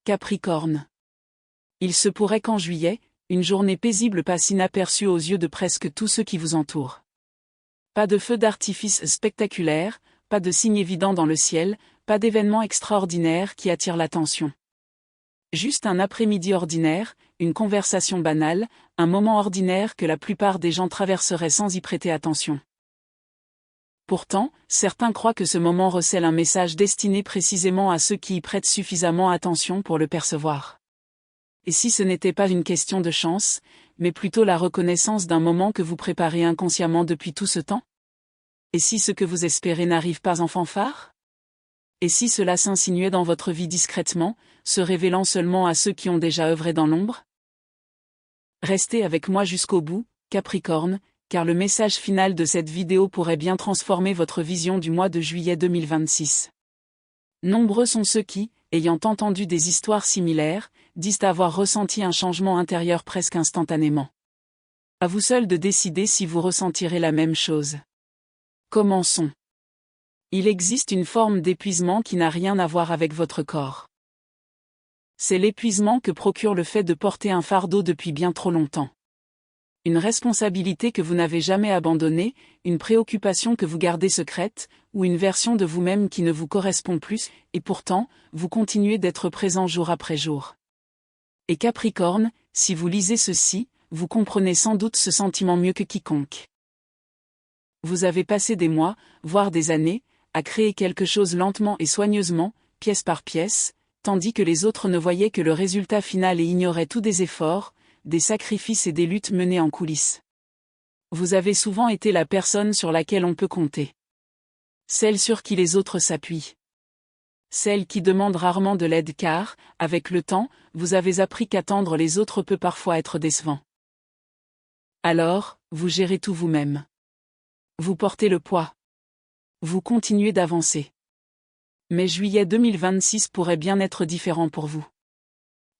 Capricorne. Il se pourrait qu'en juillet, une journée paisible passe inaperçue aux yeux de presque tous ceux qui vous entourent. Pas de feux d'artifice spectaculaires, pas de signes évidents dans le ciel, pas d'événements extraordinaires qui attirent l'attention. Juste un après-midi ordinaire, une conversation banale, un moment ordinaire que la plupart des gens traverseraient sans y prêter attention. Pourtant, certains croient que ce moment recèle un message destiné précisément à ceux qui y prêtent suffisamment attention pour le percevoir. Et si ce n'était pas une question de chance, mais plutôt la reconnaissance d'un moment que vous préparez inconsciemment depuis tout ce temps? Et si ce que vous espérez n'arrive pas en fanfare? Et si cela s'insinuait dans votre vie discrètement, se révélant seulement à ceux qui ont déjà œuvré dans l'ombre? Restez avec moi jusqu'au bout, Capricorne, car le message final de cette vidéo pourrait bien transformer votre vision du mois de juillet 2026. Nombreux sont ceux qui, ayant entendu des histoires similaires, disent avoir ressenti un changement intérieur presque instantanément. À vous seul de décider si vous ressentirez la même chose. Commençons. Il existe une forme d'épuisement qui n'a rien à voir avec votre corps. C'est l'épuisement que procure le fait de porter un fardeau depuis bien trop longtemps. Une responsabilité que vous n'avez jamais abandonnée, une préoccupation que vous gardez secrète, ou une version de vous-même qui ne vous correspond plus, et pourtant, vous continuez d'être présent jour après jour. Et Capricorne, si vous lisez ceci, vous comprenez sans doute ce sentiment mieux que quiconque. Vous avez passé des mois, voire des années, à créer quelque chose lentement et soigneusement, pièce par pièce, tandis que les autres ne voyaient que le résultat final et ignoraient tous des efforts, des sacrifices et des luttes menées en coulisses. Vous avez souvent été la personne sur laquelle on peut compter. Celle sur qui les autres s'appuient. Celle qui demande rarement de l'aide car, avec le temps, vous avez appris qu'attendre les autres peut parfois être décevant. Alors, vous gérez tout vous-même. Vous portez le poids. Vous continuez d'avancer. Mais juillet 2026 pourrait bien être différent pour vous.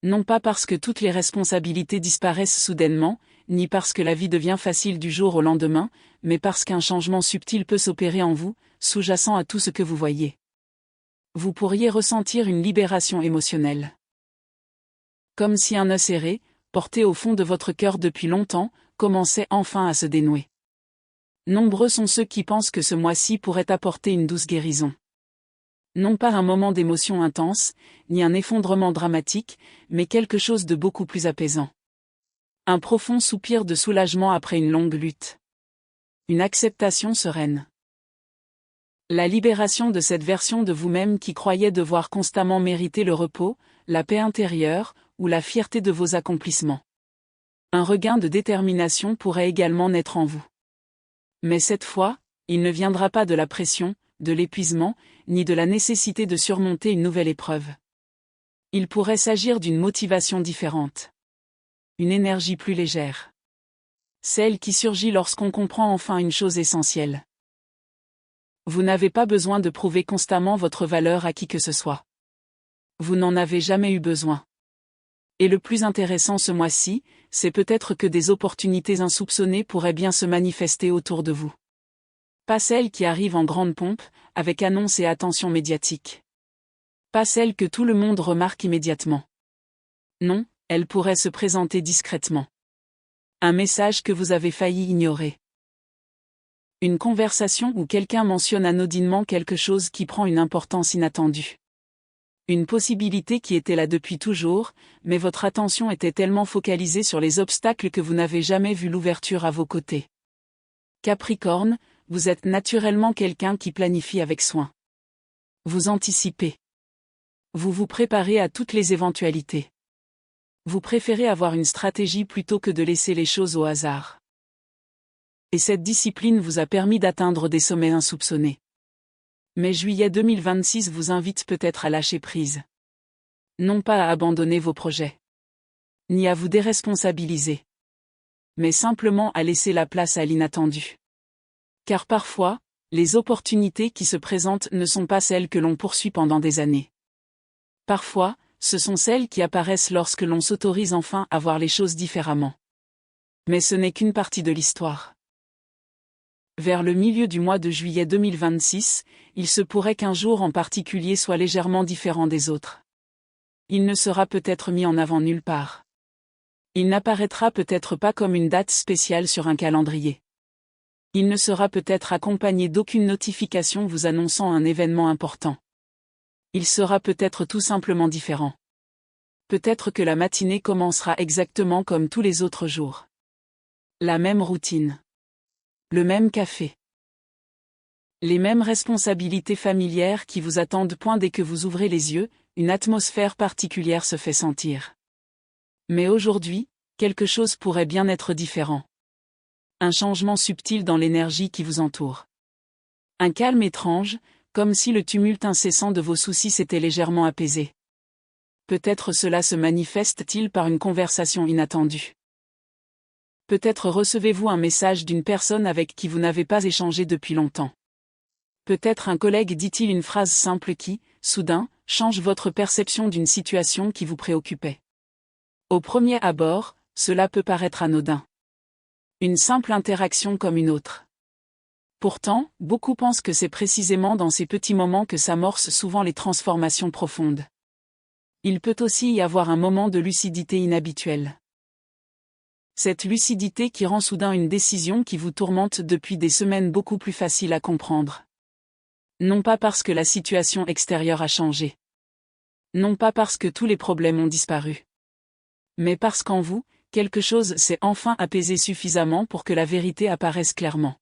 Non pas parce que toutes les responsabilités disparaissent soudainement, ni parce que la vie devient facile du jour au lendemain, mais parce qu'un changement subtil peut s'opérer en vous, sous-jacent à tout ce que vous voyez. Vous pourriez ressentir une libération émotionnelle. Comme si un nœud serré, porté au fond de votre cœur depuis longtemps, commençait enfin à se dénouer. Nombreux sont ceux qui pensent que ce mois-ci pourrait apporter une douce guérison. Non pas un moment d'émotion intense, ni un effondrement dramatique, mais quelque chose de beaucoup plus apaisant. Un profond soupir de soulagement après une longue lutte. Une acceptation sereine. La libération de cette version de vous-même qui croyait devoir constamment mériter le repos, la paix intérieure, ou la fierté de vos accomplissements. Un regain de détermination pourrait également naître en vous. Mais cette fois, il ne viendra pas de la pression, de l'épuisement, ni de la nécessité de surmonter une nouvelle épreuve. Il pourrait s'agir d'une motivation différente. Une énergie plus légère. Celle qui surgit lorsqu'on comprend enfin une chose essentielle. Vous n'avez pas besoin de prouver constamment votre valeur à qui que ce soit. Vous n'en avez jamais eu besoin. Et le plus intéressant ce mois-ci, c'est peut-être que des opportunités insoupçonnées pourraient bien se manifester autour de vous. Pas celles qui arrivent en grande pompe, avec annonces et attention médiatique. Pas celles que tout le monde remarque immédiatement. Non, elles pourraient se présenter discrètement. Un message que vous avez failli ignorer. Une conversation où quelqu'un mentionne anodinement quelque chose qui prend une importance inattendue. Une possibilité qui était là depuis toujours, mais votre attention était tellement focalisée sur les obstacles que vous n'avez jamais vu l'ouverture à vos côtés. Capricorne, vous êtes naturellement quelqu'un qui planifie avec soin. Vous anticipez. Vous vous préparez à toutes les éventualités. Vous préférez avoir une stratégie plutôt que de laisser les choses au hasard. Et cette discipline vous a permis d'atteindre des sommets insoupçonnés. Mais juillet 2026 vous invite peut-être à lâcher prise. Non pas à abandonner vos projets. Ni à vous déresponsabiliser. Mais simplement à laisser la place à l'inattendu. Car parfois, les opportunités qui se présentent ne sont pas celles que l'on poursuit pendant des années. Parfois, ce sont celles qui apparaissent lorsque l'on s'autorise enfin à voir les choses différemment. Mais ce n'est qu'une partie de l'histoire. Vers le milieu du mois de juillet 2026, il se pourrait qu'un jour en particulier soit légèrement différent des autres. il ne sera peut-être mis en avant nulle part. Il n'apparaîtra peut-être pas comme une date spéciale sur un calendrier. Il ne sera peut-être accompagné d'aucune notification vous annonçant un événement important. Il sera peut-être tout simplement différent. Peut-être que la matinée commencera exactement comme tous les autres jours. La même routine. Le même café. Les mêmes responsabilités familières qui vous attendent point dès que vous ouvrez les yeux, une atmosphère particulière se fait sentir. Mais aujourd'hui, quelque chose pourrait bien être différent. Un changement subtil dans l'énergie qui vous entoure. Un calme étrange, comme si le tumulte incessant de vos soucis s'était légèrement apaisé. Peut-être cela se manifeste-t-il par une conversation inattendue. Peut-être recevez-vous un message d'une personne avec qui vous n'avez pas échangé depuis longtemps. Peut-être un collègue dit-il une phrase simple qui, soudain, change votre perception d'une situation qui vous préoccupait. Au premier abord, cela peut paraître anodin. Une simple interaction comme une autre. Pourtant, beaucoup pensent que c'est précisément dans ces petits moments que s'amorcent souvent les transformations profondes. Il peut aussi y avoir un moment de lucidité inhabituelle. Cette lucidité qui rend soudain une décision qui vous tourmente depuis des semaines beaucoup plus facile à comprendre. Non pas parce que la situation extérieure a changé. Non pas parce que tous les problèmes ont disparu. Mais parce qu'en vous, quelque chose s'est enfin apaisé suffisamment pour que la vérité apparaisse clairement.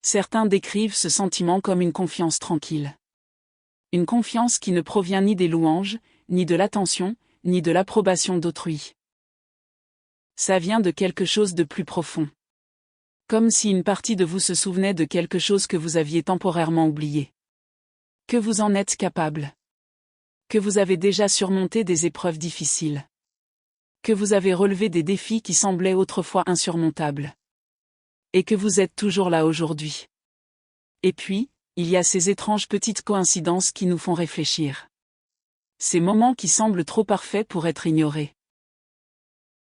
Certains décrivent ce sentiment comme une confiance tranquille. Une confiance qui ne provient ni des louanges, ni de l'attention, ni de l'approbation d'autrui. Ça vient de quelque chose de plus profond. Comme si une partie de vous se souvenait de quelque chose que vous aviez temporairement oublié. Que vous en êtes capable. Que vous avez déjà surmonté des épreuves difficiles. Que vous avez relevé des défis qui semblaient autrefois insurmontables. Et que vous êtes toujours là aujourd'hui. Et puis, il y a ces étranges petites coïncidences qui nous font réfléchir. Ces moments qui semblent trop parfaits pour être ignorés.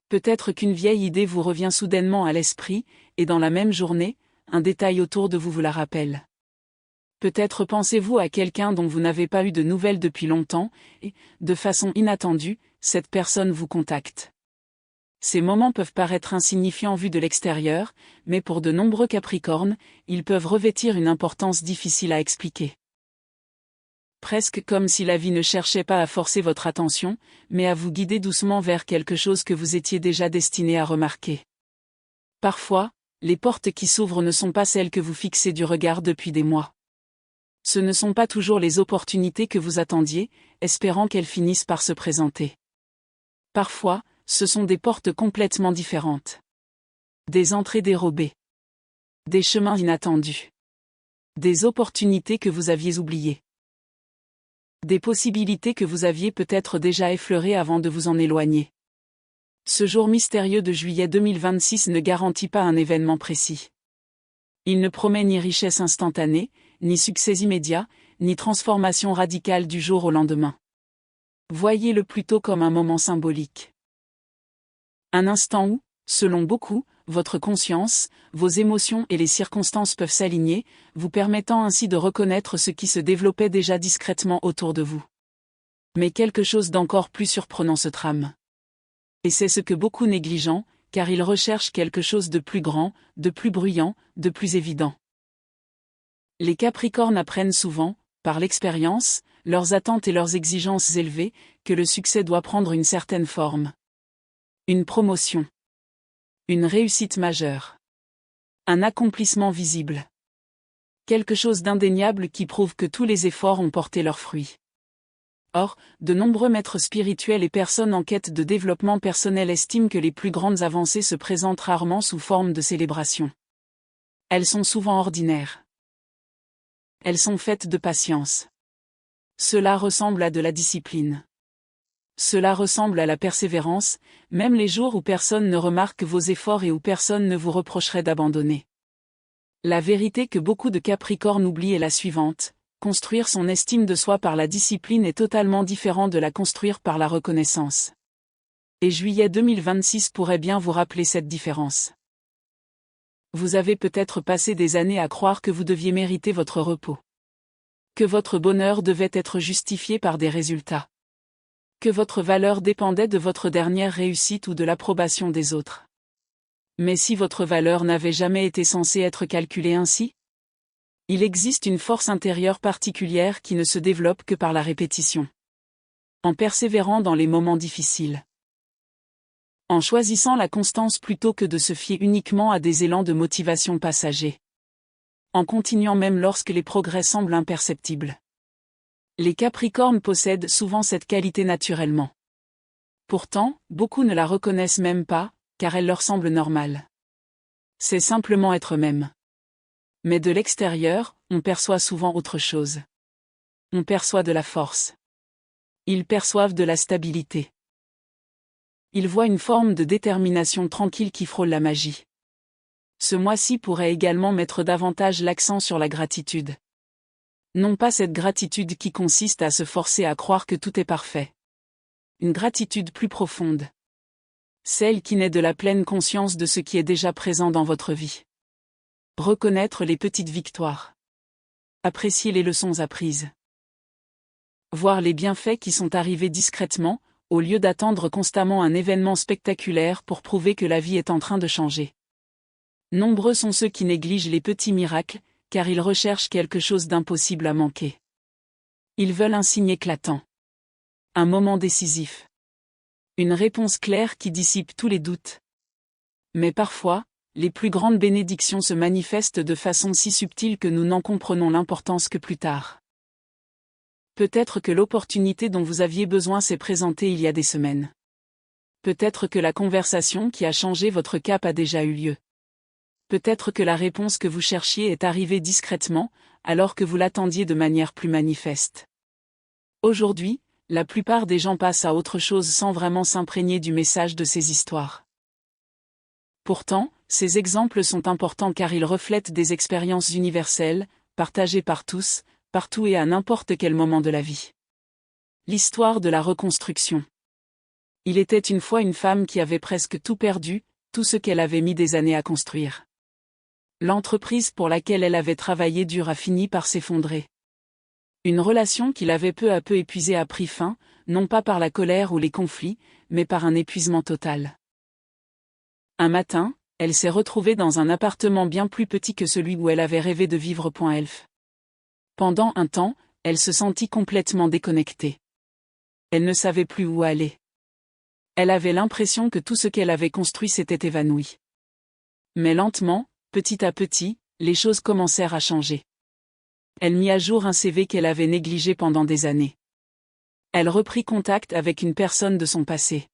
Peut-être qu'une vieille idée vous revient soudainement à l'esprit, et dans la même journée, un détail autour de vous vous la rappelle. Peut-être pensez-vous à quelqu'un dont vous n'avez pas eu de nouvelles depuis longtemps, et, de façon inattendue, cette personne vous contacte. Ces moments peuvent paraître insignifiants vus de l'extérieur, mais pour de nombreux Capricornes, ils peuvent revêtir une importance difficile à expliquer. Presque comme si la vie ne cherchait pas à forcer votre attention, mais à vous guider doucement vers quelque chose que vous étiez déjà destiné à remarquer. Parfois, les portes qui s'ouvrent ne sont pas celles que vous fixez du regard depuis des mois. Ce ne sont pas toujours les opportunités que vous attendiez, espérant qu'elles finissent par se présenter. Parfois, ce sont des portes complètement différentes. Des entrées dérobées. Des chemins inattendus. Des opportunités que vous aviez oubliées. Des possibilités que vous aviez peut-être déjà effleurées avant de vous en éloigner. Ce jour mystérieux de juillet 2026 ne garantit pas un événement précis. Il ne promet ni richesse instantanée, ni succès immédiat, ni transformation radicale du jour au lendemain. Voyez-le plutôt comme un moment symbolique. Un instant où, selon beaucoup, votre conscience, vos émotions et les circonstances peuvent s'aligner, vous permettant ainsi de reconnaître ce qui se développait déjà discrètement autour de vous. Mais quelque chose d'encore plus surprenant se trame. Et c'est ce que beaucoup négligent, car ils recherchent quelque chose de plus grand, de plus bruyant, de plus évident. Les Capricornes apprennent souvent, par l'expérience, leurs attentes et leurs exigences élevées, que le succès doit prendre une certaine forme. Une promotion. Une réussite majeure. Un accomplissement visible. Quelque chose d'indéniable qui prouve que tous les efforts ont porté leurs fruits. Or, de nombreux maîtres spirituels et personnes en quête de développement personnel estiment que les plus grandes avancées se présentent rarement sous forme de célébration. Elles sont souvent ordinaires. Elles sont faites de patience. Cela ressemble à de la discipline. Cela ressemble à la persévérance, même les jours où personne ne remarque vos efforts et où personne ne vous reprocherait d'abandonner. La vérité que beaucoup de Capricornes oublient est la suivante: construire son estime de soi par la discipline est totalement différent de la construire par la reconnaissance. Et juillet 2026 pourrait bien vous rappeler cette différence. Vous avez peut-être passé des années à croire que vous deviez mériter votre repos. Que votre bonheur devait être justifié par des résultats. Que votre valeur dépendait de votre dernière réussite ou de l'approbation des autres. Mais si votre valeur n'avait jamais été censée être calculée ainsi? Il existe une force intérieure particulière qui ne se développe que par la répétition. En persévérant dans les moments difficiles. En choisissant la constance plutôt que de se fier uniquement à des élans de motivation passagers. En continuant même lorsque les progrès semblent imperceptibles. Les Capricornes possèdent souvent cette qualité naturellement. Pourtant, beaucoup ne la reconnaissent même pas, car elle leur semble normale. C'est simplement être eux-mêmes. Mais de l'extérieur, on perçoit souvent autre chose. On perçoit de la force. Ils perçoivent de la stabilité. Ils voient une forme de détermination tranquille qui frôle la magie. Ce mois-ci pourrait également mettre davantage l'accent sur la gratitude. Non pas cette gratitude qui consiste à se forcer à croire que tout est parfait. Une gratitude plus profonde. Celle qui naît de la pleine conscience de ce qui est déjà présent dans votre vie. Reconnaître les petites victoires. Apprécier les leçons apprises. Voir les bienfaits qui sont arrivés discrètement, au lieu d'attendre constamment un événement spectaculaire pour prouver que la vie est en train de changer. Nombreux sont ceux qui négligent les petits miracles, car ils recherchent quelque chose d'impossible à manquer. Ils veulent un signe éclatant. Un moment décisif. Une réponse claire qui dissipe tous les doutes. Mais parfois, les plus grandes bénédictions se manifestent de façon si subtile que nous n'en comprenons l'importance que plus tard. Peut-être que l'opportunité dont vous aviez besoin s'est présentée il y a des semaines. Peut-être que la conversation qui a changé votre cap a déjà eu lieu. Peut-être que la réponse que vous cherchiez est arrivée discrètement, alors que vous l'attendiez de manière plus manifeste. Aujourd'hui, la plupart des gens passent à autre chose sans vraiment s'imprégner du message de ces histoires. Pourtant, ces exemples sont importants car ils reflètent des expériences universelles, partagées par tous, partout et à n'importe quel moment de la vie. L'histoire de la reconstruction. Il était une fois une femme qui avait presque tout perdu, tout ce qu'elle avait mis des années à construire. L'entreprise pour laquelle elle avait travaillé dur a fini par s'effondrer. Une relation qui l'avait peu à peu épuisée a pris fin, non pas par la colère ou les conflits, mais par un épuisement total. Un matin, elle s'est retrouvée dans un appartement bien plus petit que celui où elle avait rêvé de vivre. Elf. Pendant un temps, elle se sentit complètement déconnectée. Elle ne savait plus où aller. Elle avait l'impression que tout ce qu'elle avait construit s'était évanoui. Mais lentement, petit à petit, les choses commencèrent à changer. Elle mit à jour un CV qu'elle avait négligé pendant des années. Elle reprit contact avec une personne de son passé.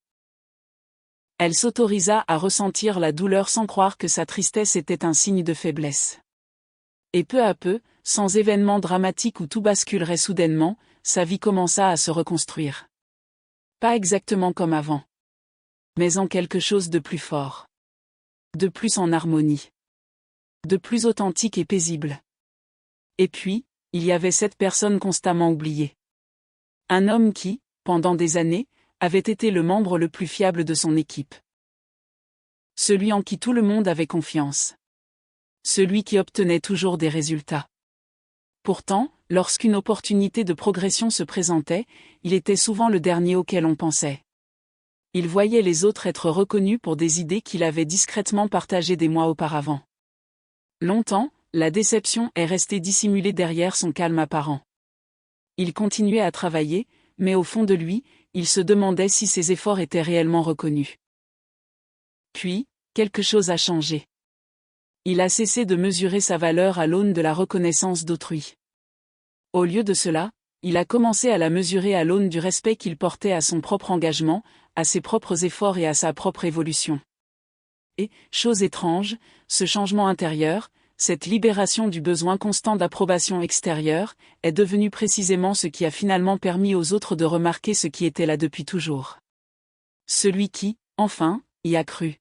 Elle s'autorisa à ressentir la douleur sans croire que sa tristesse était un signe de faiblesse. Et peu à peu, sans événement dramatique où tout basculerait soudainement, sa vie commença à se reconstruire. Pas exactement comme avant. Mais en quelque chose de plus fort. De plus en harmonie. De plus authentique et paisible. Et puis, il y avait cette personne constamment oubliée. Un homme qui, pendant des années, avait été le membre le plus fiable de son équipe. Celui en qui tout le monde avait confiance. Celui qui obtenait toujours des résultats. Pourtant, lorsqu'une opportunité de progression se présentait, il était souvent le dernier auquel on pensait. Il voyait les autres être reconnus pour des idées qu'il avait discrètement partagées des mois auparavant. Longtemps, la déception est restée dissimulée derrière son calme apparent. Il continuait à travailler, mais au fond de lui, il se demandait si ses efforts étaient réellement reconnus. Puis, quelque chose a changé. Il a cessé de mesurer sa valeur à l'aune de la reconnaissance d'autrui. Au lieu de cela, il a commencé à la mesurer à l'aune du respect qu'il portait à son propre engagement, à ses propres efforts et à sa propre évolution. Et, chose étrange, ce changement intérieur, cette libération du besoin constant d'approbation extérieure, est devenu précisément ce qui a finalement permis aux autres de remarquer ce qui était là depuis toujours. Celui qui, enfin, y a cru.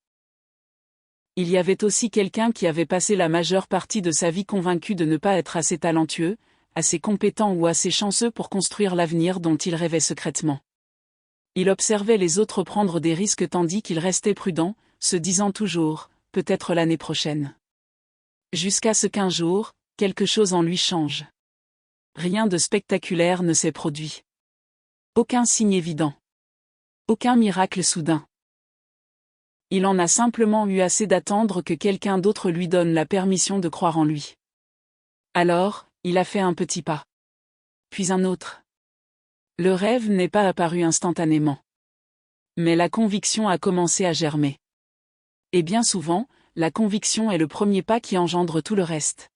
Il y avait aussi quelqu'un qui avait passé la majeure partie de sa vie convaincu de ne pas être assez talentueux, assez compétent ou assez chanceux pour construire l'avenir dont il rêvait secrètement. Il observait les autres prendre des risques tandis qu'il restait prudent, se disant toujours, peut-être l'année prochaine. Jusqu'à ce qu'un jour, quelque chose en lui change. Rien de spectaculaire ne s'est produit. Aucun signe évident. Aucun miracle soudain. Il en a simplement eu assez d'attendre que quelqu'un d'autre lui donne la permission de croire en lui. Alors, il a fait un petit pas. Puis un autre. Le rêve n'est pas apparu instantanément. Mais la conviction a commencé à germer. Et bien souvent, la conviction est le premier pas qui engendre tout le reste.